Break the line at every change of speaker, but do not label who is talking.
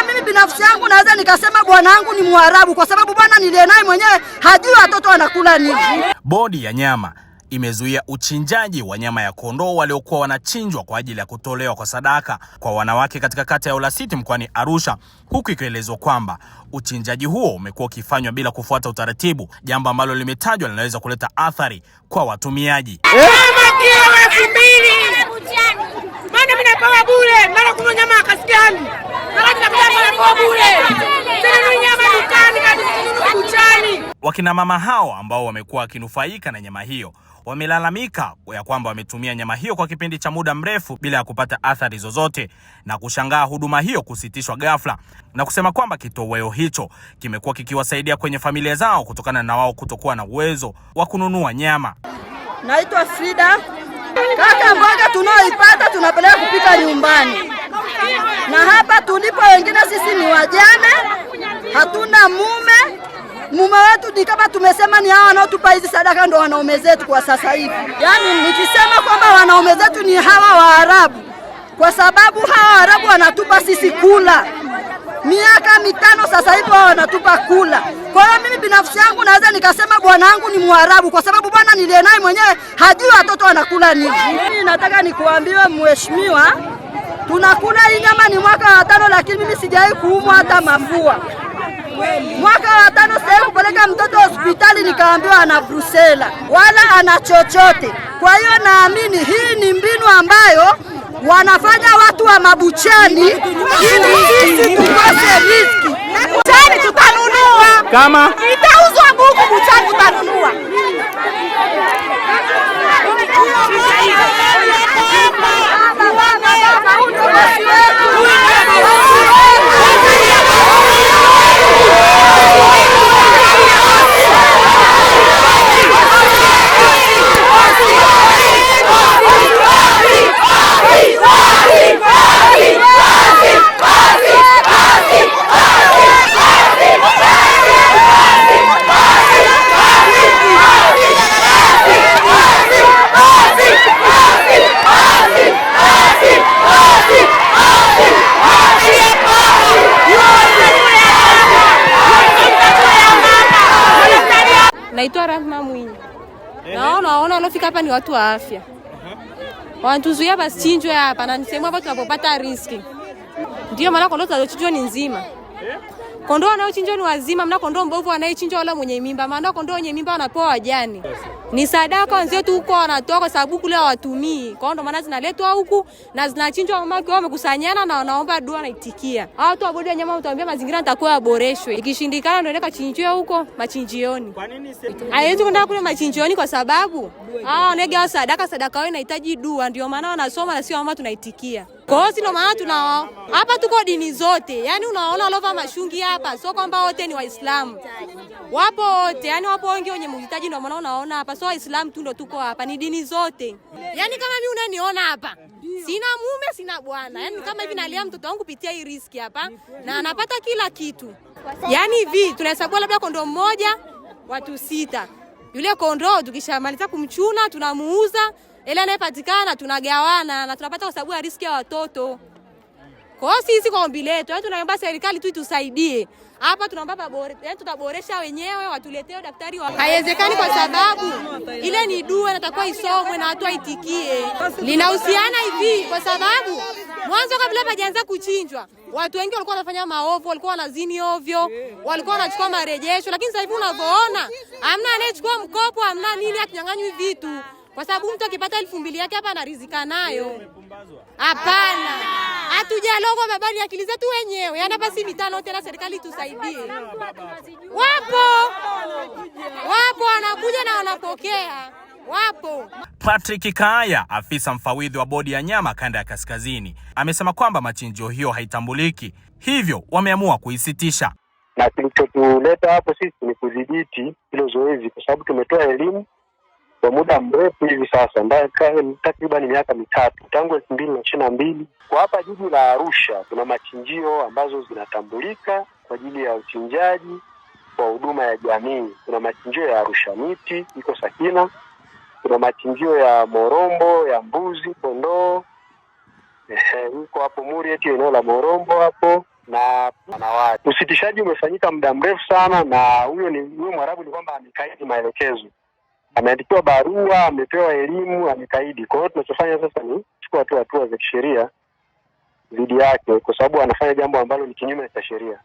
hiyo mimi binafsi yangu naweza nikasema bwanangu ni Mwarabu kwa sababu bwana nilie naye mwenyewe hajui watoto wanakula nini.
Bodi ya nyama imezuia uchinjaji wa nyama ya kondoo waliokuwa wanachinjwa kwa ajili ya kutolewa kwa sadaka kwa wanawake katika kata ya Olasiti mkoani Arusha, huku ikielezwa kwamba uchinjaji huo umekuwa ukifanywa bila kufuata utaratibu, jambo ambalo limetajwa linaweza kuleta athari kwa watumiaji.
Maana mimi napewa bure, mara kuna nyama akasikiani. Mara tunapewa bure. Tena nyama dukani kabisa buchani.
Wakina mama hao ambao wamekuwa wakinufaika na nyama hiyo wamelalamika ya kwamba wametumia nyama hiyo kwa kipindi cha muda mrefu bila ya kupata athari zozote, na kushangaa huduma hiyo kusitishwa ghafla, na kusema kwamba kitoweo hicho kimekuwa kikiwasaidia kwenye familia zao kutokana na wao kutokuwa na uwezo wa kununua nyama.
Naitwa Frida. Kaka, mboga tunaoipata tunapeleka kupika nyumbani. Na hapa tulipo wengine sisi ni wajane, hatuna mume. Mume wetu ni kama tumesema ni hao wanaotupa hizi sadaka ndo wanaume zetu kwa sasa hivi. Yaani nikisema kwamba wanaume zetu ni hawa Waarabu, kwa sababu hawa Waarabu wanatupa sisi kula. Miaka 5 sasa hivi wanatupa kula. Kwa hiyo mimi binafsi yangu naweza nikasema bwanangu ni Mwarabu kwa sababu bwana nilie naye mwenyewe hajui watoto wanakula nini. Mimi nataka nikuambiwe mheshimiwa, tunakula hii nyama ni mwaka wa 5 lakini mimi sijawahi kuumwa hata mafua. Mwaka wa 5 sasa kupeleka mtoto hospitali nikaambiwa ana brusela wala ana chochote. Kwa hiyo naamini hii ni mbinu ambayo wanafanya watu wa mabuchani ili sisi tukose riziki. Buchani tutanunua.
Kama
itauzwa buku buchani tutanunua.
Naitwa Rahma Mwinyi. Naona waliofika hapa ni watu wa afya. Wanatuzuia basi chinjwe hapa na nisema hapa tunapopata riski. Ndio maana kondoo zinazochinjwa ni nzima. Kondoo wanaochinjwa ni wazima, mna kondoo mbovu anayechinjwa wala mwenye mimba. Maana kondoo wenye mimba wanapewa wajane. Ni sadaka wenzetu huko wanatoa kwa sababu kule hawatumii. Kwa hiyo maana zinaletwa huku na zinachinjwa mama wao wamekusanyana na wanaomba dua na itikia. Hao watu wa bodi ya nyama utaambia mazingira yatakuwa yaboreshwe. Ikishindikana ndio nenda kachinjiwe huko machinjioni. Kwa nini haiwezi kwenda kule machinjioni kwa sababu wanega sadaka wao inahitaji dua, ndio maana wanasoma na sio mama tunaitikia. Kwa hiyo ndio maana tunao hapa tuko dini zote. Yaani unaona walova mashungi hapa sio kwamba wote ni Waislamu. Wapo wote, yani wapo wengi wenye mhitaji, ndio maana unaona hapa sio Waislamu tu ndio tuko hapa, ni dini zote. Yaani kama mimi unaniona hapa, sina mume sina bwana. Yaani kama hivi nalia mtoto wangu kupitia hii riski hapa na anapata kila kitu. Yaani hivi tunahesabu labda kondoo mmoja watu 6. Yule kondoo tukishamaliza kumchuna tunamuuza, ile anayepatikana tunagawana na tunapata kwa sababu ya riski ya watoto. Kwa hiyo sisi kwa ombi letu, tunaomba serikali tu itusaidie. Hapa tunaomba tutaboresha wenyewe, watuletee daktari wa. Haiwezekani kwa sababu ile ni dua inatakiwa isomwe na watu waitikie. Linahusiana hivi kwa sababu mwanzo kabla hajaanza kuchinjwa, watu wengi walikuwa wanafanya maovu, walikuwa wanazini ovyo, walikuwa wanachukua marejesho, lakini sasa hivi unavyoona, hamna anayechukua mkopo, hamna nini, atunyang'anywi vitu. Kwa sababu mtu akipata 2,000 yake hapa anarizika nayo. Hapana. Hatujalogwa babani, akili zetu wenyewe. Yana basi mitano tena serikali tusaidie. Wapo wanakuja na wanapokea. Wapo.
Patrick Kaya, afisa mfawidhi wa bodi ya nyama kanda ya kaskazini, amesema kwamba machinjio hiyo haitambuliki, hivyo wameamua kuisitisha.
Na kilichotuleta hapo sisi ni kudhibiti hilo zoezi kwa sababu tumetoa elimu kwa muda mrefu hivi sasa, takriban miaka 3 tangu 2022. Kwa hapa jiji la Arusha kuna machinjio ambazo zinatambulika kwa ajili ya uchinjaji kwa huduma ya jamii. Kuna machinjio ya Arusha Miti iko Sakina, kuna machinjio ya Morombo ya mbuzi, kondoo. Huko hapo Muri eti eneo la Morombo hapo. na wanawake. Usitishaji umefanyika muda mrefu sana, na huyo Mwarabu ni kwamba amekaidi maelekezo. Ameandikiwa barua, amepewa elimu, amekaidi. Kwa hiyo tunachofanya sasa ni kuchukua hatua za kisheria dhidi yake, kwa sababu anafanya jambo ambalo ni kinyume cha sheria.